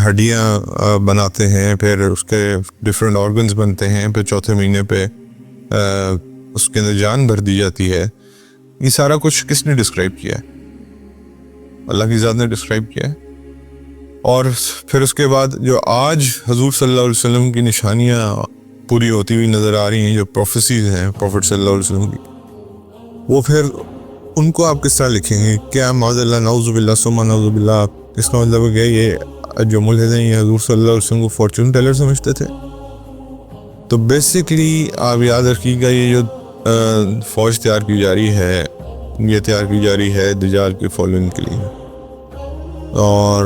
ہڈیاں بناتے ہیں، پھر اس کے ڈفرینٹ آرگنز بنتے ہیں، پھر چوتھے مہینے پہ اس کے اندر جان بھر دی جاتی ہے. یہ سارا کچھ کس نے ڈسکرائب کیا ہے؟ اللہ کی ذات نے ڈسکرائب کیا ہے. اور پھر اس کے بعد جو آج حضور صلی اللہ علیہ وسلم کی نشانیاں پوری ہوتی ہوئی نظر آ رہی ہیں، جو پروفیسیز ہیں پروفٹ صلی اللہ علیہ وسلم کی، وہ پھر ان کو آپ کس طرح لکھیں گے؟ کیا معاذ اللہ، نعوذ باللہ ثم نعوذ باللہ، اس کا مطلب ہے کہ یہ جو ملحد ہیں یہ حضور صلی اللہ علیہ وسلم کو فارچون ٹیلر سمجھتے تھے؟ تو بیسیکلی آپ یاد رکھیے گا، یہ جو فوج تیار کی جا رہی ہے، یہ تیار کی جا رہی ہے دجال کی فالوئنگ کے لیے، اور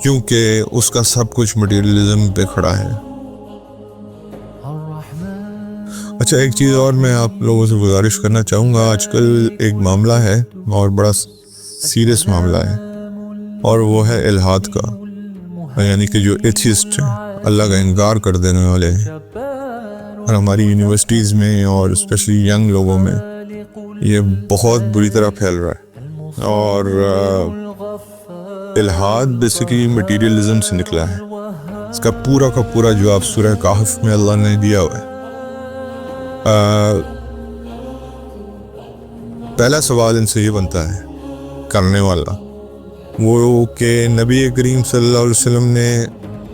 کیونکہ اس کا سب کچھ مٹیریلزم پہ کھڑا ہے. اچھا، ایک چیز اور میں آپ لوگوں سے گزارش کرنا چاہوں گا. آج کل ایک معاملہ ہے اور بڑا سیریس معاملہ ہے، اور وہ ہے الحاد کا، یعنی کہ جو ایتھیسٹ ہیں، اللہ کا انکار کر دینے والے ہیں، اور ہماری یونیورسٹیز میں اور اسپیشلی ینگ لوگوں میں یہ بہت بری طرح پھیل رہا ہے. اور الحاد بیسیکلی مٹیریلزم سے نکلا ہے. اس کا پورا جواب سورہ کہف میں اللہ نے دیا ہوا ہے. پہلا سوال ان سے یہ بنتا ہے کرنے والا، وہ کہ نبی کریم صلی اللہ علیہ وسلم نے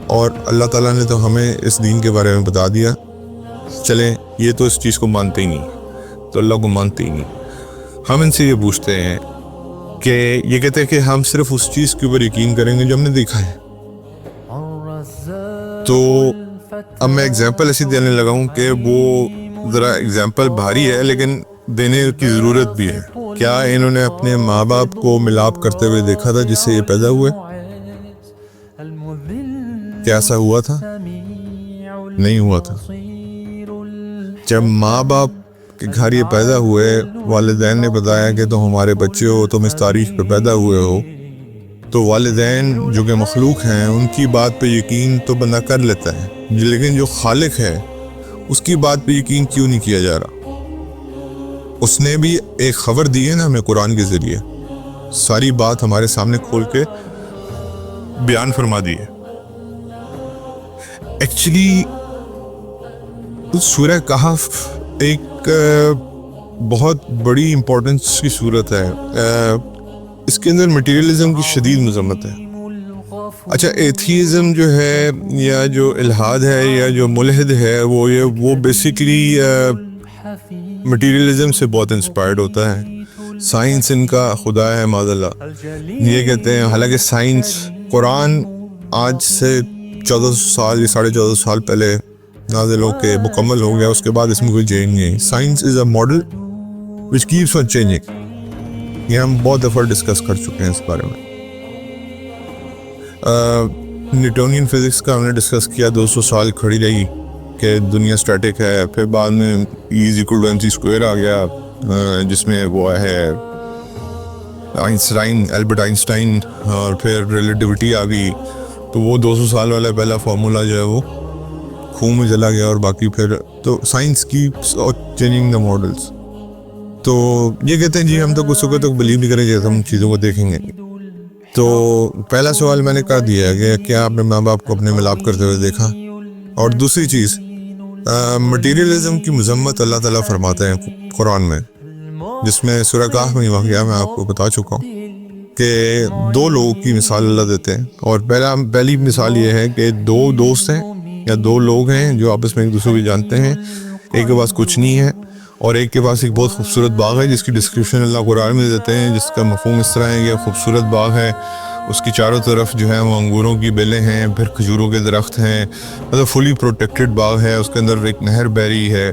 اور اللہ تعالیٰ نے تو ہمیں اس دین کے بارے میں بتا دیا، چلیں یہ تو اس چیز کو مانتے ہی نہیں، تو اللہ کو مانتے ہی نہیں. ہم ان سے یہ پوچھتے ہیں کہ یہ کہتے ہیں کہ ہم صرف اس چیز کے اوپر یقین کریں گے جو ہم نے دیکھا ہے. تو اب میں اگزامپل ایسی دینے لگا ہوں کہ وہ ذرا اگزامپل بھاری ہے لیکن دینے کی ضرورت بھی ہے. کیا انہوں نے اپنے ماں باپ کو ملاپ کرتے ہوئے دیکھا تھا جس سے یہ پیدا ہوئے؟ کیا ایسا ہوا تھا؟ نہیں ہوا تھا. جب ماں باپ کے گھر یہ پیدا ہوئے، والدین نے بتایا کہ تم ہمارے بچے ہو، تم اس تاریخ پہ پیدا ہوئے ہو، تو والدین جو کہ مخلوق ہیں ان کی بات پہ یقین تو بندہ کر لیتا ہے، لیکن جو خالق ہے اس کی بات پہ یقین کیوں نہیں کیا جا رہا؟ اس نے بھی ایک خبر دی ہے نا ہمیں قرآن کے ذریعے، ساری بات ہمارے سامنے کھول کے بیان فرما دی ہے. ایکچولی سورہ کہف ایک بہت بڑی امپورٹنس کی صورت ہے. اس کے اندر مٹیریلزم کی شدید مذمت ہے. اچھا، ایتھیزم جو ہے یا جو الحاد ہے یا جو ملحد ہے وہ بیسیکلی مٹیریلزم سے بہت انسپائرڈ ہوتا ہے. سائنس ان کا خدا ہے معاذ اللہ، یہ کہتے ہیں. حالانکہ سائنس، قرآن آج سے 1400 سال یا 1450 سال پہلے نازل ہو کے مکمل ہو گیا، اس کے بعد اس میں کوئی چینج نہیں. Science is a model which keeps on changing. یہ ہم بہت دفعہ ڈسکس کر چکے ہیں اس بارے میں. نیوٹونین فزکس کا ہم نے ڈسکس کیا، 200 سال کھڑی رہی کہ دنیا اسٹیٹک ہے. پھر بعد میں E=mc² آ گیا، جس میں وہ ہے البرٹ آئنسٹائن، اور پھر ریلیٹیوٹی آ گئی. تو وہ 200 سال والا پہلا فارمولا جو ہے وہ خون میں چلا گیا، اور باقی پھر تو science keeps changing the models. تو یہ کہتے ہیں جی ہم تو کچھ تک بلیو نہیں کریں گے، ہم چیزوں کو دیکھیں گے. تو پہلا سوال میں نے کہا دیا ہے کہ کیا آپ نے ماں باپ کو اپنے ملاپ کرتے ہوئے دیکھا؟ اور دوسری چیز، مٹیریلزم کی مذمت اللہ تعالیٰ فرماتے ہیں قرآن میں، جس میں سورہ کہف میں واقعہ میں آپ کو بتا چکا ہوں کہ 2 لوگوں کی مثال اللہ دیتے ہیں. اور پہلی مثال یہ ہے کہ 2 دوست ہیں یا 2 لوگ ہیں جو آپس میں ایک دوسرے کو جانتے ہیں. ایک کے پاس کچھ نہیں ہے اور ایک کے پاس ایک بہت خوبصورت باغ ہے جس کی ڈسکرپشن اللہ قرآن میں دیتے ہیں، جس کا مفہوم اس طرح ہے کہ خوبصورت باغ ہے، اس کی چاروں طرف جو ہے وہ انگوروں کی بیلیں ہیں، پھر کھجوروں کے درخت ہیں، مطلب فلی پروٹیکٹڈ باغ ہے. اس کے اندر ایک نہر بہہ رہی ہے،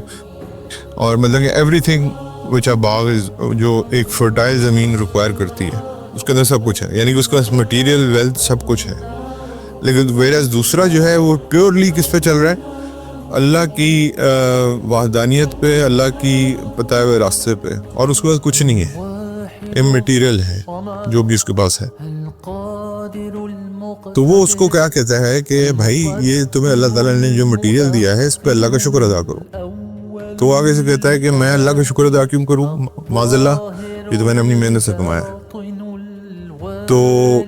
اور مطلب کہ ایوری تھنگ وچ اے باغ جو ایک فرٹائل زمین ریکوائر کرتی ہے، اس کے اندر سب کچھ ہے. یعنی کہ اس کا مٹیریل ویلتھ سب کچھ ہے. لیکن ویراز دوسرا جو ہے وہ پیورلی کس پہ چل رہا ہے؟ اللہ کی وحدانیت پہ، اللہ کی بتائے ہوئے راستے پہ، اور اس کے پاس کچھ نہیں ہے، امٹیریل ہے جو بھی اس کے پاس ہے. تو وہ اس کو کیا کہتا ہے کہ بھائی یہ تمہیں اللہ تعالیٰ نے جو مٹیریل دیا ہے اس پہ اللہ کا شکر ادا کرو. تو آگے سے کہتا ہے کہ میں اللہ کا شکر ادا کیوں کروں؟ معاذ اللہ، یہ تو میں نے اپنی محنت سے کمایا ہے. تو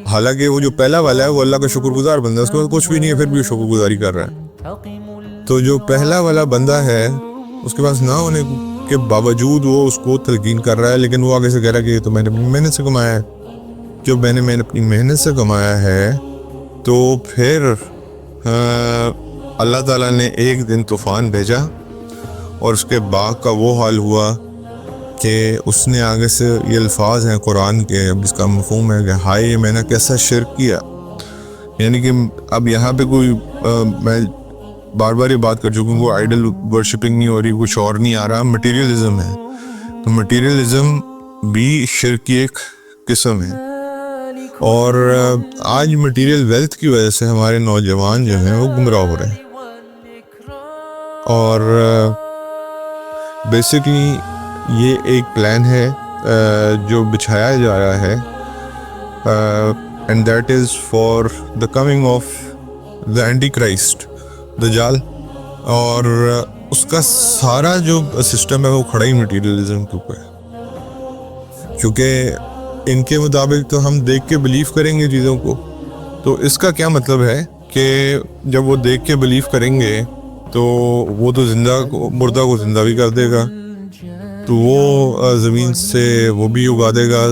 حالانکہ وہ جو پہلا والا ہے وہ اللہ کا شکر گزار بندہ ہے، اس کے بعد کچھ بھی نہیں ہے پھر بھی وہ شکر گزاری کر رہا ہے. تو جو پہلا والا بندہ ہے اس کے پاس نہ ہونے کے باوجود وہ اس کو تلقین کر رہا ہے، لیکن وہ آگے سے کہہ رہا ہے کہ یہ تو میں نے اپنی محنت سے کمایا ہے. جو میں نے اپنی محنت سے کمایا ہے تو پھر اللہ تعالیٰ نے ایک دن طوفان بھیجا اور اس کے باغ کا وہ حال ہوا کہ اس نے آگے سے یہ الفاظ ہیں قرآن کے، اب اس کا مفہوم ہے کہ ہائے میں نے کیسا شرک کیا. یعنی کہ اب یہاں پہ کوئی میں بار بار یہ بات کر چکا ہوں، وہ آئیڈل ورشپنگ نہیں ہو رہی، کچھ اور نہیں آ رہا، مٹیریلزم ہے. تو مٹیریلزم بھی شرک کی ایک قسم ہے. اور آج مٹیریل ویلتھ کی وجہ سے ہمارے نوجوان جو ہیں وہ گمراہ ہو رہے ہیں. اور بیسکلی یہ ایک پلان ہے جو بچھایا جا رہا ہے، and that is for the coming of the entity Christ دجال. اور اس کا سارا جو سسٹم ہے وہ کھڑا ہی مٹیریلزم کے اوپر ہے، کیونکہ ان کے مطابق تو ہم دیکھ کے بلیو کریں گے چیزوں کو. تو اس کا کیا مطلب ہے کہ جب وہ دیکھ کے بلیو کریں گے تو وہ تو مردہ کو زندہ بھی کر دے گا، تو وہ زمین سے وہ بھی اگا دے گا،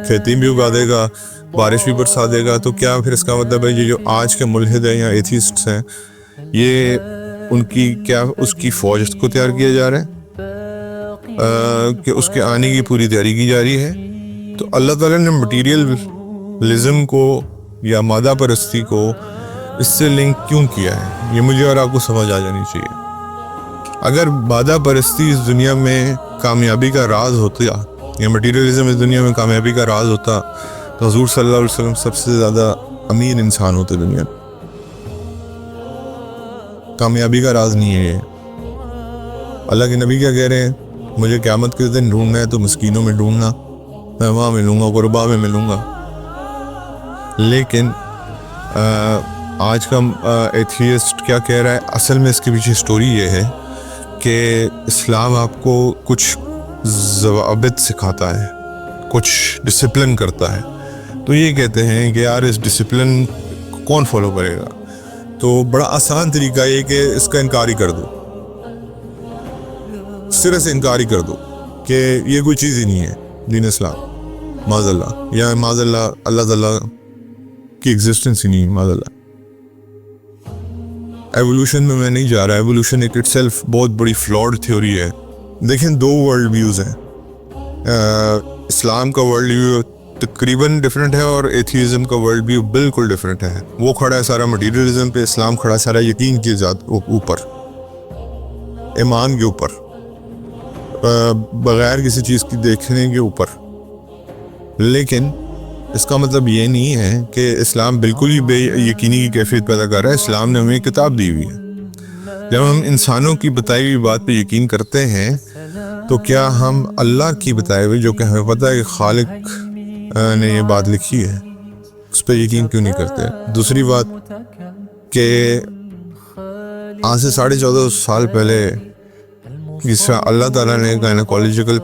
کھیتی بھی اگا دے گا، بارش بھی برسا دے گا. تو کیا پھر اس کا مطلب ہے یہ جو آج کے ملحد ہیں یا ایتھیسٹس ہیں، یہ ان کی کیا اس کی فوج کو تیار کیا جا رہا ہے کہ اس کے آنے کی پوری تیاری کی جا رہی ہے. تو اللہ تعالیٰ نے مٹیریلزم کو یا مادہ پرستی کو اس سے لنک کیوں کیا ہے، یہ مجھے اور آپ کو سمجھ آ جانی چاہیے. اگر مادہ پرستی اس دنیا میں کامیابی کا راز ہوتا یا مٹیریلزم اس دنیا میں کامیابی کا راز ہوتا تو حضور صلی اللہ علیہ وسلم سب سے زیادہ امیر انسان ہوتے دنیا میں. کامیابی کا راز نہیں ہے یہ. اللہ کے نبی کیا کہہ رہے ہیں، مجھے قیامت کے دن ڈھونڈنا ہے تو مسکینوں میں ڈھونڈنا، میں وہاں ملوں گا، غربا میں ملوں گا. لیکن آج کا ایتھیسٹ کیا کہہ رہا ہے، اصل میں اس کے پیچھے سٹوری یہ ہے کہ اسلام آپ کو کچھ ضوابط سکھاتا ہے، کچھ ڈسپلن کرتا ہے. تو یہ کہتے ہیں کہ یار اس ڈسپلن کو کون فالو کرے گا، تو بڑا آسان طریقہ یہ کہ اس کا انکار ہی کر دو، سرے سے انکار ہی کر دو کہ یہ کوئی چیز ہی نہیں ہے دین اسلام، معاذ اللہ، یا معاذ اللہ اللہ تعالیٰ کی ایگزسٹنس ہی نہیں، معاذ اللہ. ایوولوشن میں میں نہیں جا رہا، ایوولوشن ایک اٹ سیلف بہت بڑی فلاڈ تھیوری ہے. دیکھیں دو ورلڈ ویوز ہیں، اسلام کا ورلڈ ویو تقریباً ڈفرینٹ ہے اور ایتھیزم کا ورلڈ ویو بالکل ڈفرینٹ ہے. وہ کھڑا ہے سارا مٹیریلزم پہ، اسلام کھڑا ہے سارا یقین کے ذات اوپر، ایمان کے اوپر، بغیر کسی چیز کی دیکھنے کے اوپر. لیکن اس کا مطلب یہ نہیں ہے کہ اسلام بالکل ہی بے یقینی کی کیفیت پیدا کر رہا ہے. اسلام نے ہمیں کتاب دی ہوئی ہے. جب ہم انسانوں کی بتائی ہوئی بات پہ یقین کرتے ہیں تو کیا ہم اللہ کی بتائے ہوئے، جو کہ ہمیں پتہ ہے کہ خالق نے یہ بات لکھی ہے، اس پہ یقین کیوں نہیں کرتے؟ دوسری بات کہ آج سے 14.5 سال پہلے جس طرح اللہ تعالیٰ نے گائنیکولوجیکل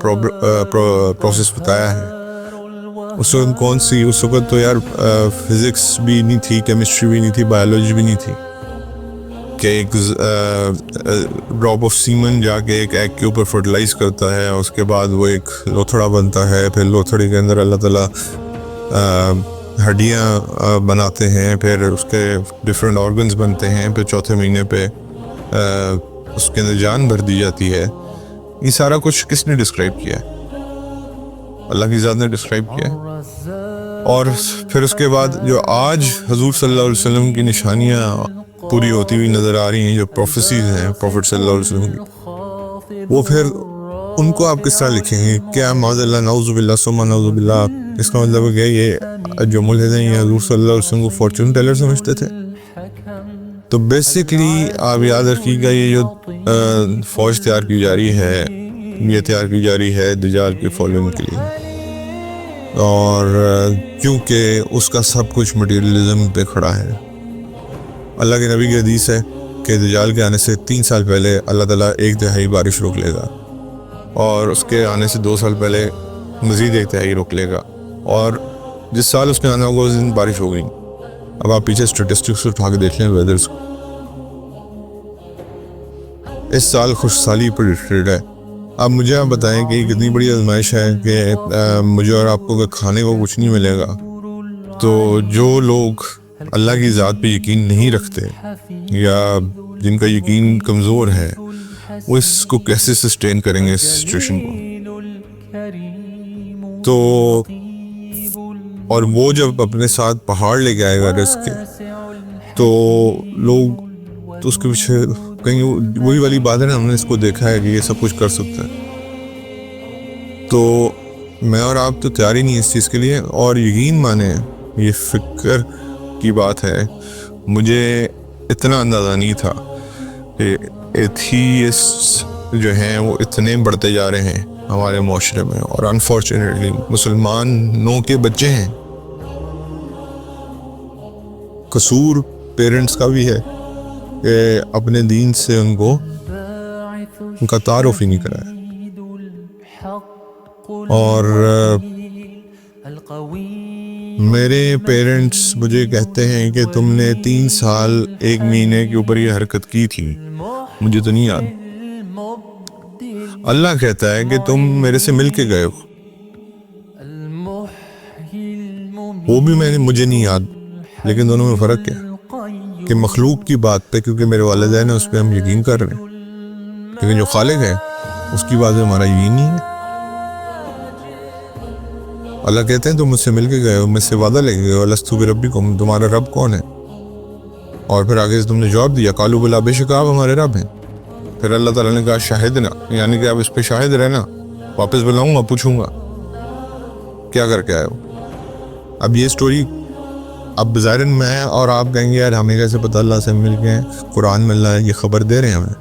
پروسیس بتایا ہے، اس وقت کون سی، اس وقت تو یار فزکس بھی نہیں تھی، کیمسٹری بھی نہیں تھی، بایولوجی بھی نہیں تھی کہ ایک ڈراپ آف سیمن جا کے ایک ایگ کے اوپر فرٹیلائز کرتا ہے، اس کے بعد وہ ایک لوتھڑا بنتا ہے، پھر لوتھڑی کے اندر اللہ تعالیٰ ہڈیاں بناتے ہیں، پھر اس کے ڈفرینٹ آرگنز بنتے ہیں، پھر چوتھے مہینے پہ اس کے اندر جان بھر دی جاتی ہے. یہ سارا کچھ کس نے ڈسکرائب کیا ہے؟ اللہ کی ذات نے ڈسکرائب کیا ہے. اور پھر اس کے بعد جو آج حضور صلی اللہ علیہ وسلم کی نشانیاں پوری ہوتی ہوئی نظر آ رہی ہیں، جو پروفیسیز ہیں پروفٹ صلی اللہ علیہ وسلم کی، وہ پھر ان کو آپ کس طرح لکھیں گے؟ کیا معاذ اللہ، نعوذ باللہ ثم نعوذ باللہ، اس کا مطلب ہے کہ یہ جو ملحد ہیں یہ حضور صلی اللہ علیہ وسلم کو فارچون ٹیلر سمجھتے تھے؟ تو بیسکلی آپ یاد رکھیے گا، یہ جو فوج تیار کی جا رہی ہے، یہ تیار کی جا رہی ہے دجال کے فالوئنگ کے لیے. اور کیونکہ اس کا سب کچھ مٹیریلزم پہ کھڑا ہے. اللہ کے نبی کی حدیث ہے کہ دجال کے آنے سے 3 سال پہلے اللہ تعالیٰ 1/3 بارش روک لے گا، اور اس کے آنے سے 2 سال پہلے مزید 1/3 روک لے گا. اور جس سال اس نے آنا ہوگا اس دن بارش ہو گئی. اب آپ پیچھے اسٹیٹسٹکس اٹھا کے دیکھ لیں ویدرس کو. اس سال خوش سالی پریڈکٹڈ ہے. اب مجھے آپ بتائیں کہ یہ کتنی بڑی آزمائش ہے کہ مجھے اور آپ کو کہ کھانے کو کچھ نہیں ملے گا. تو جو لوگ اللہ کی ذات پہ یقین نہیں رکھتے یا جن کا یقین کمزور ہے وہ اس کو کیسے سسٹین کریں گے اس سچویشن کو. تو اور وہ جب اپنے ساتھ پہاڑ لے کے آئے گا رزق کے تو لوگ تو اس کے پیچھے کہیں وہی والی بات ہے نا, ہم نے اس کو دیکھا ہے کہ یہ سب کچھ کر سکتا ہے. تو میں اور آپ تو تیار ہی نہیں اس چیز کے لیے. اور یقین مانیں یہ فکر کی بات ہے, مجھے اتنا اندازہ نہیں تھا کہ ایتھیسٹ جو ہیں وہ اتنے بڑھتے جا رہے ہیں ہمارے معاشرے میں. اور انفارچونیٹلی مسلمانوں کے بچے ہیں. قصور پیرنٹس کا بھی ہے کہ اپنے دین سے ان کا تعارف ہی نہیں کرایا. اور میرے پیرنٹس مجھے کہتے ہیں کہ تم نے 3 سال 1 مہینے کے اوپر یہ حرکت کی تھی, مجھے تو نہیں یاد. اللہ کہتا ہے کہ تم میرے سے مل کے گئے ہو, وہ بھی مجھے نہیں یاد. لیکن دونوں میں فرق کیا کہ مخلوق کی بات پہ کیونکہ میرے والدین ہیں اس پہ ہم یقین کر رہے ہیں, لیکن جو خالق ہے اس کی بات پہ ہمارا یقین نہیں ہے. اللہ کہتے ہیں تم مجھ سے مل کے گئے ہو, مجھ سے وعدہ لے کے گئے ہو, لستو بربکم, تمہارا رب کون ہے؟ اور پھر آگے سے تم نے جواب دیا قالوا بلا, بے شک آپ ہمارے رب ہیں. پھر اللہ تعالیٰ نے کہا شاہدنا, یعنی کہ آپ اس پہ شاہد رہنا, واپس بلاؤں گا پوچھوں گا کیا کر کے آئے ہو. اب یہ سٹوری اب بظاہر میں اور آپ کہیں گے یار ہمیں کیسے پتہ اللہ سے مل گئے, قرآن میں اللہ یہ خبر دے رہے ہیں ہمیں.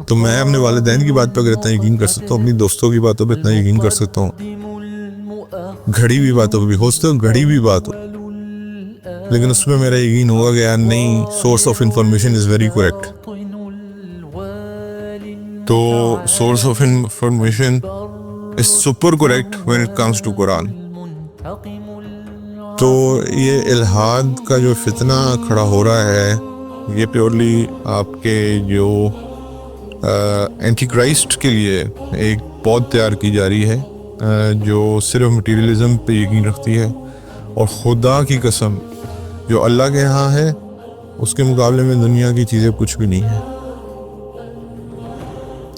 تو میں اپنے والدین کی بات پہ اگر اتنا یقین کر سکتا ہوں, اپنی دوستوں کی باتوں پہ اتنا یقین کر سکتا ہوں, گھڑی ہوئی باتوں پہ بھی ہو سکتا ہے گھڑی ہوئی بات ہو, لیکن اس میں میرا یقین ہوگا کہ یار نہیں, source of information is very correct. تو source of information is super correct when it comes to Quran. تو یہ الحاد کا جو فتنہ کھڑا ہو رہا ہے یہ پیورلی آپ کے جو اینٹی کرائسٹ کے لیے ایک پود تیار کی جا رہی ہے جو صرف مٹیریلزم پہ یقین رکھتی ہے. اور خدا کی قسم جو اللہ کے ہاں ہے اس کے مقابلے میں دنیا کی چیزیں کچھ بھی نہیں ہیں.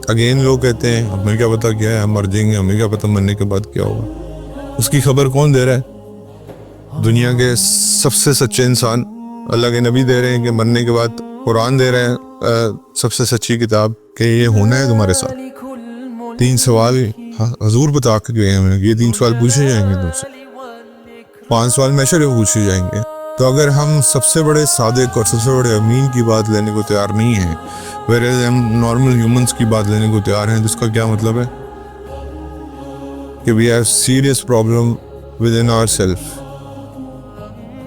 اگین لوگ کہتے ہیں ہمیں کیا پتہ کیا ہے, ہم مر جائیں گے, ہمیں کیا پتہ مرنے کے بعد کیا ہوگا. اس کی خبر کون دے رہا ہے؟ دنیا کے سب سے سچے انسان اللہ کے نبی دے رہے ہیں کہ مرنے کے بعد. قرآن دے رہے ہیں سب سے سچی کتاب کہ یہ ہونا ہے تمہارے ساتھ. 3 سوال حضور بتا کے گئے ہمیں, یہ 3 سوال پوچھے جائیں گے تم سے, 5 سوال میشر میں پوچھے جائیں گے. تو اگر ہم سب سے بڑے صادق اور سب سے بڑے امین کی بات لینے کو تیار نہیں ہیں, whereas ہم نارمل ہیومنس کی بات لینے کو تیار ہیں, جس کا کیا مطلب ہے کہ we have serious problem within ourselves.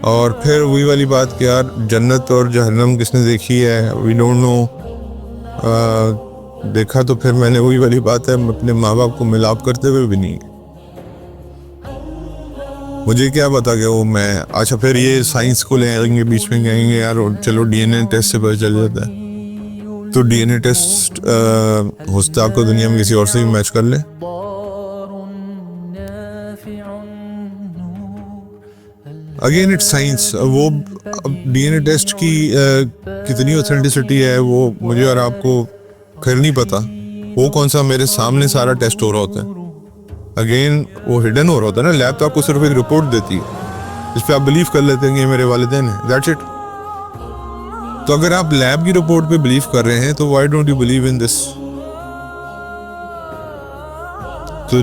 اور پھر وہی والی بات کہ یار جنت اور جہنم کس نے دیکھی ہے, we don't know. دیکھا تو پھر میں نے وہی والی بات ہے, اپنے ماں باپ کو ملاپ کرتے ہوئے بھی نہیں, مجھے کیا پتا کہ وہ میں. اچھا پھر یہ سائنس کو لے آئیں گے بیچ میں, کہیں گے یار چلو ڈی این اے ٹیسٹ سے پتہ چل جاتا ہے. تو ڈی این اے ٹیسٹ ہو سکتا ہے آپ کو دنیا میں کسی اور سے بھی میچ کر لے. Again it science. وہ ڈی این اے ٹیسٹ کی کتنی اوتھینٹسٹی ہے وہ مجھے اور آپ کو پھر نہیں پتا. وہ کون سا میرے سامنے سارا ٹیسٹ ہو رہا ہوتا ہے, اگین وہ ہڈن ہو رہا ہوتا ہے نا. لیب تو آپ کو صرف ایک رپورٹ دیتی ہے جس پہ آپ بلیو کر لیتے ہیں کہ یہ میرے والدین ہیں, دیٹس اٹ. تو اگر آپ لیب کی رپورٹ پہ بلیو کر رہے ہیں تو why don't you believe in this. تو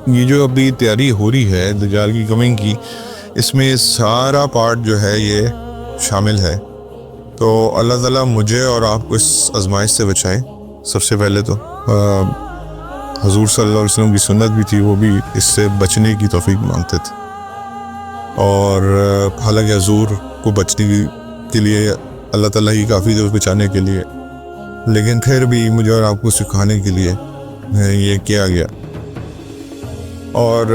یہ جو ابھی تیاری ہو رہی ہے دجال کی کمنگ کی, اس میں سارا پارٹ جو ہے یہ شامل ہے. تو اللہ تعالیٰ مجھے اور آپ کو اس آزمائش سے بچائے. سب سے پہلے تو حضور صلی اللہ علیہ وسلم کی سنت بھی تھی, وہ بھی اس سے بچنے کی توفیق مانگتے تھے. اور حالانکہ حضور کو بچنے کے لیے اللہ تعالیٰ ہی کافی تھے بچانے کے لیے, لیکن پھر بھی مجھے اور آپ کو سکھانے کے لیے یہ کیا گیا. اور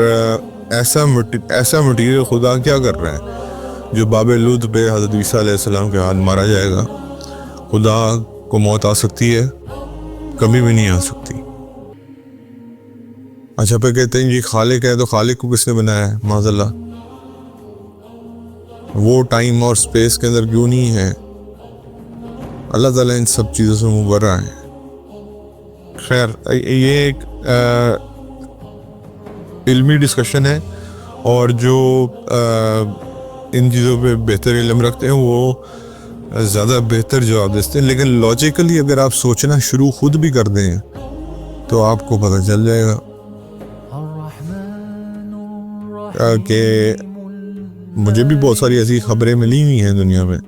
ایسا مٹیریل خدا کیا کر رہا ہے جو باب لوط پہ حضرت عیسیٰ علیہ السلام کے ہاتھ مارا جائے گا. خدا کو موت آ سکتی ہے؟ کبھی بھی نہیں آ سکتی. اچھا پہ کہتے ہیں یہ خالق ہے، تو خالق کو کس نے بنایا ہے؟ معاذ اللہ. وہ ٹائم اور سپیس کے اندر کیوں نہیں ہے؟ اللہ تعالیٰ ان سب چیزوں سے مبرہ ہے. خیر یہ ایک علمی ڈسکشن ہے، اور جو ان چیزوں پہ بہتر علم رکھتے ہیں وہ زیادہ بہتر جواب دیتے ہیں. لیکن لاجیکلی اگر آپ سوچنا شروع خود بھی کر دیں تو آپ کو پتہ چل جائے گا کہ مجھے بھی بہت ساری ایسی خبریں ملی ہوئی ہیں دنیا میں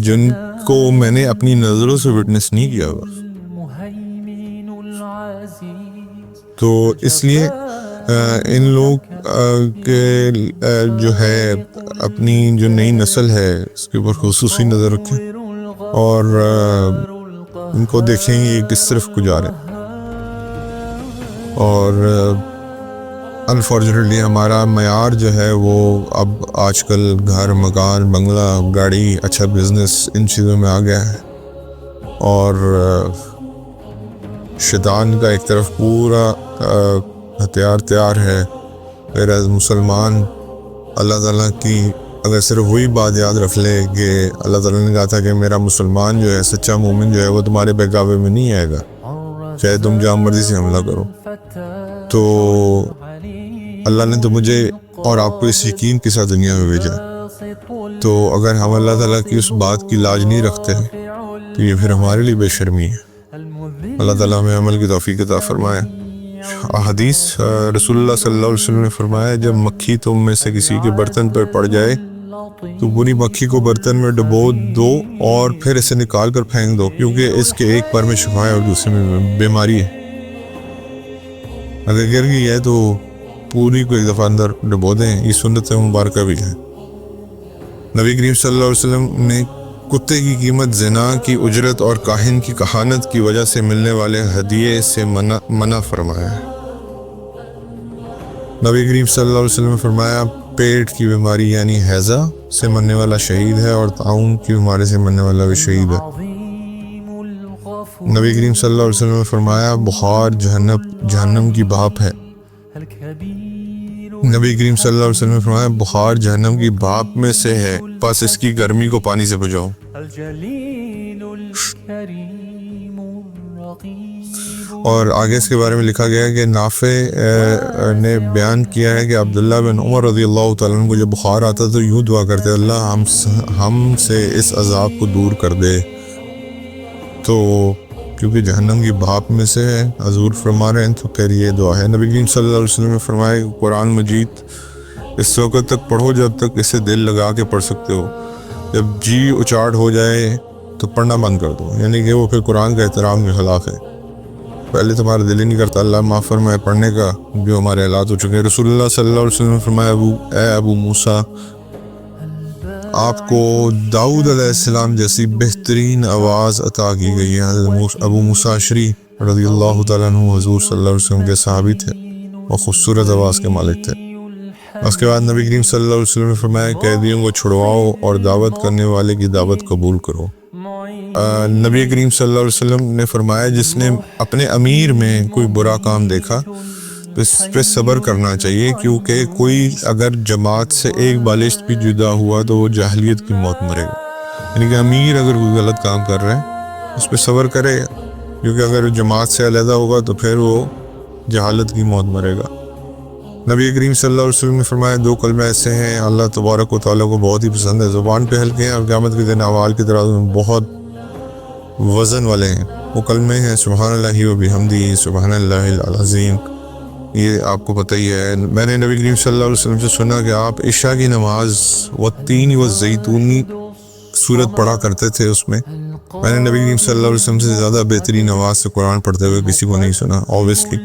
جن کو میں نے اپنی نظروں سے وٹنس نہیں کیا ہوا. تو اس لیے ان لوگ کے جو ہے اپنی جو نئی نسل ہے اس کے اوپر خصوصی نظر رکھیں اور ان کو دیکھیں یہ کس طرف کو جا رہے ہیں. اور انفارچونیٹلی ہمارا معیار جو ہے وہ اب آج کل گھر، مکان، بنگلہ، گاڑی، اچھا بزنس ان چیزوں میں آ گیا ہے، اور شیطان کا ایک طرف پورا ہتھیار تیار ہے. غیر مسلمان اللہ تعالیٰ کی اگر صرف وہی بات یاد رکھ لے کہ اللہ تعالیٰ نے کہا تھا کہ میرا مسلمان جو ہے، سچا مومن جو ہے، وہ تمہارے بہکاوے میں نہیں آئے گا چاہے تم جہاں مرضی سے حملہ کرو. تو اللہ نے تو مجھے اور آپ کو اس یقین کے ساتھ دنیا میں بھیجا. تو اگر ہم اللہ تعالیٰ کی اس بات کی لاج نہیں رکھتے تو یہ پھر ہمارے لیے بے شرمی ہے. اللہ تعالیٰ ہمیں عمل کی توفیق عطا فرمائے. حدیث رسول اللہ صلی اللہ علیہ وسلم نے فرمایا جب مکھی تم میں سے کسی کے برتن پر پڑ جائے تو پوری مکھی کو برتن میں ڈبو دو اور پھر اسے نکال کر پھینک دو، کیونکہ اس کے ایک پر میں شفا ہے اور دوسرے میں بیماری ہے. اگر گر گئی ہے تو پوری کو ایک دفعہ اندر ڈبو دیں. یہ سنت مبارکہ بھی ہے. نبی کریم صلی اللہ علیہ وسلم نے کتے کی قیمت، زنا کی اجرت اور کاہن کی کہانت کی وجہ سے ملنے والے ہدیے سے منع فرمایا ہے. نبی کریم صلی اللہ علیہ وسلم نے فرمایا پیٹ کی بیماری یعنی حیضہ سے مرنے والا شہید ہے، اور طاعون کی بیماری سے مرنے والا بھی شہید ہے. نبی کریم صلی اللہ علیہ وسلم نے فرمایا بخار جہنم کی بھاپ ہے. نبی کریم صلی اللہ علیہ وسلم نے فرمایا بخار جہنم کی بھاپ میں سے ہے، پس اس کی گرمی کو پانی سے بجھاؤ. اور آگے اس کے بارے میں لکھا گیا ہے کہ نافع نے بیان کیا ہے کہ عبداللہ بن عمر رضی اللہ تعالیٰ عنہ کو جب بخار آتا تو یوں دعا کرتے اللہ ہم سے اس عذاب کو دور کر دے. تو کیونکہ جہنم کی بھاپ میں سے ہے حضور فرما رہے ہیں تو پھر یہ دعا ہے. نبی کریم صلی اللہ علیہ وسلم نے فرمایا قرآن مجید اس وقت تک پڑھو جب تک اسے دل لگا کے پڑھ سکتے ہو، جب جی اچاٹ ہو جائے تو پڑھنا بند کر دو، یعنی کہ وہ پھر قرآن کا احترام کے خلاف ہے. پہلے تمہارا دل ہی نہیں کرتا اللہ معاف فرمائے پڑھنے کا جو ہمارے حالات ہو چکے ہیں. رسول اللہ صلی اللہ علیہ وسلم نے فرمایا اے ابو موسیٰ، آپ کو داؤد علیہ السلام جیسی بہترین آواز عطا کی گئی ہے. ابو موسیٰ اشعری رضی اللہ تعالیٰ عنہ حضور صلی اللہ علیہ وسلم کے صحابی تھے اور خوبصورت آواز کے مالک تھے. اس کے بعد نبی کریم صلی اللہ علیہ وسلم نے فرمایا قیدیوں کو چھڑواؤ اور دعوت کرنے والے کی دعوت قبول کرو. نبی کریم صلی اللہ علیہ وسلم نے فرمایا جس نے اپنے امیر میں کوئی برا کام دیکھا اس پہ صبر کرنا چاہیے، کیونکہ کوئی اگر جماعت سے ایک بالشت بھی جدا ہوا تو وہ جاہلیت کی موت مرے گا. یعنی کہ امیر اگر کوئی غلط کام کر رہے ہیں اس پہ صبر کرے گا، کیونکہ اگر جماعت سے علیحدہ ہوگا تو پھر وہ جہالت کی موت مرے گا. نبی کریم صلی اللہ علیہ وسلم نے فرمایا دو کلمے ایسے ہیں اللہ تبارک و تعالیٰ کو بہت ہی پسند ہے، زبان پہ ہلکے ہیں اور قیامت کے دن اعمال کی طرح بہت وزن والے ہیں. وہ کلمے ہیں سبحان اللہ و بحمدہ سبحان اللہ العظیم. یہ آپ کو پتہ ہی ہے. میں نے نبی کریم صلی اللہ علیہ وسلم سے سنا کہ آپ عشاء کی نماز والتین والزیتون سورت پڑھا کرتے تھے. اس میں نے نبی کریم صلی اللہ علیہ وسلم سے زیادہ بہترین آواز سے قرآن پڑھتے ہوئے کسی کو نہیں سنا obviously.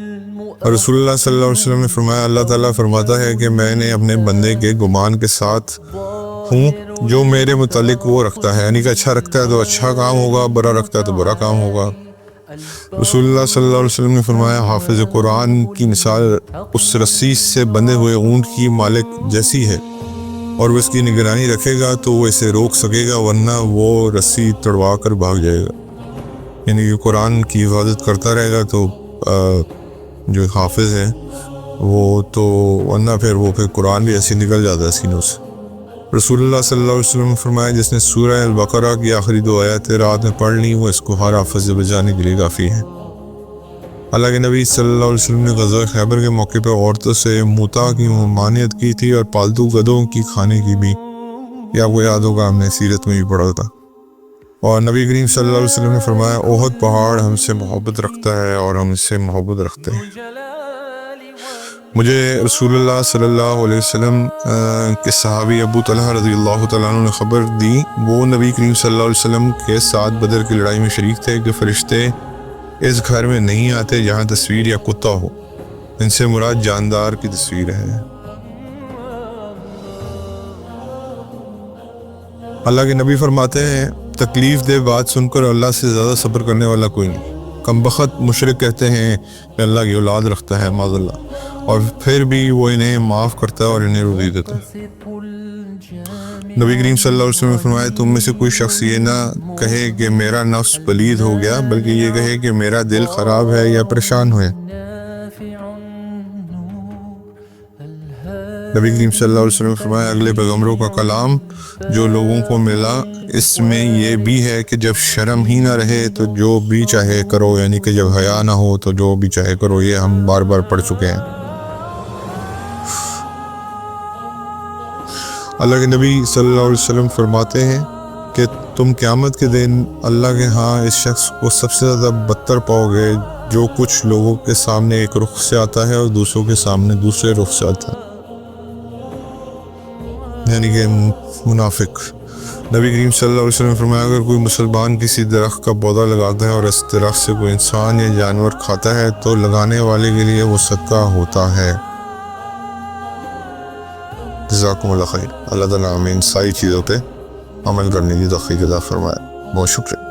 اور رسول اللہ صلی اللہ علیہ وسلم نے فرمایا اللہ تعالیٰ فرماتا ہے کہ میں نے اپنے بندے کے گمان کے ساتھ ہوں جو میرے متعلق وہ رکھتا ہے، یعنی کہ اچھا رکھتا ہے تو اچھا کام ہوگا، برا رکھتا ہے تو برا کام ہوگا. رسول اللہ صلی اللہ علیہ وسلم نے فرمایا حافظ قرآن کی مثال اس رسی سے بندھے ہوئے اونٹ کی مالک جیسی ہے، اور وہ اس کی نگرانی رکھے گا تو وہ اسے روک سکے گا، ورنہ وہ رسی تڑوا کر بھاگ جائے گا۔ یعنی کہ قرآن کی حفاظت کرتا رہے گا تو جو حافظ ہے وہ تو، ورنہ پھر قرآن بھی ایسی نکل جاتا ہے سینوں سے۔ رسول اللہ صلی اللہ علیہ وسلم نے فرمایا جس نے سورہ البقرہ کی آخری 2 آیاتیں رات میں پڑھ لی وہ اس کو ہر آفت سے بچانے کے لیے کافی ہے۔ اللہ کے نبی صلی اللہ علیہ وسلم نے غزوہ خیبر کے موقع پر عورتوں سے متع کی ممانعت کی تھی اور پالتو گدھوں کی کھانے کی بھی، یہ آپ کو یاد ہوگا، ہم نے سیرت میں بھی پڑھا تھا۔ اور نبی کریم صلی اللہ علیہ وسلم نے فرمایا احد پہاڑ ہم سے محبت رکھتا ہے اور ہم اس سے محبت رکھتے ہیں۔ مجھے رسول اللہ صلی اللہ علیہ وسلم کے صحابی ابو طلحہ رضی اللہ تعالیٰ عنہ نے خبر دی، وہ نبی کریم صلی اللہ علیہ وسلم کے ساتھ بدر کی لڑائی میں شریک تھے، کہ فرشتے اس گھر میں نہیں آتے جہاں تصویر یا کتا ہو، ان سے مراد جاندار کی تصویر ہے۔ اللہ کے نبی فرماتے ہیں تکلیف دہ بات سن کر اللہ سے زیادہ صبر کرنے والا کوئی نہیں۔ کم بخت مشرک کہتے ہیں کہ اللہ کی اولاد رکھتا ہے معاذ اللہ، اور پھر بھی وہ انہیں معاف کرتا ہے اور انہیں روزی دیتا ہے۔ نبی کریم صلی اللہ علیہ وسلم نے فرمایا تم میں سے کوئی شخص یہ نہ کہے کہ میرا نفس پلید ہو گیا، بلکہ یہ کہے کہ میرا دل خراب ہے یا پریشان ہے۔ نبی کریم صلی اللہ علیہ وسلم نے فرمایا اگلے پیغمبروں کا کلام جو لوگوں کو ملا اس میں یہ بھی ہے کہ جب شرم ہی نہ رہے تو جو بھی چاہے کرو، یعنی کہ جب حیا نہ ہو تو جو بھی چاہے کرو، یہ ہم بار بار پڑھ چکے ہیں۔ اللہ کے نبی صلی اللہ علیہ وسلم فرماتے ہیں کہ تم قیامت کے دن اللہ کے ہاں اس شخص کو سب سے زیادہ بدتر پاؤ گے جو کچھ لوگوں کے سامنے ایک رخ سے آتا ہے اور دوسروں کے سامنے دوسرے رخ سے آتا ہے، یعنی کہ منافق۔ نبی کریم صلی اللہ علیہ وسلم نے فرمایا اگر کوئی مسلمان کسی درخت کا پودا لگاتا ہے اور اس درخت سے کوئی انسان یا جانور کھاتا ہے تو لگانے والے کے لیے وہ صدقہ ہوتا ہے۔ جزاکم اللہ خیر۔ اللہ تعالیٰ ہمیں ان ساری چیزوں پہ عمل کرنے کی توفیق عطا فرمائے۔ بہت شکریہ۔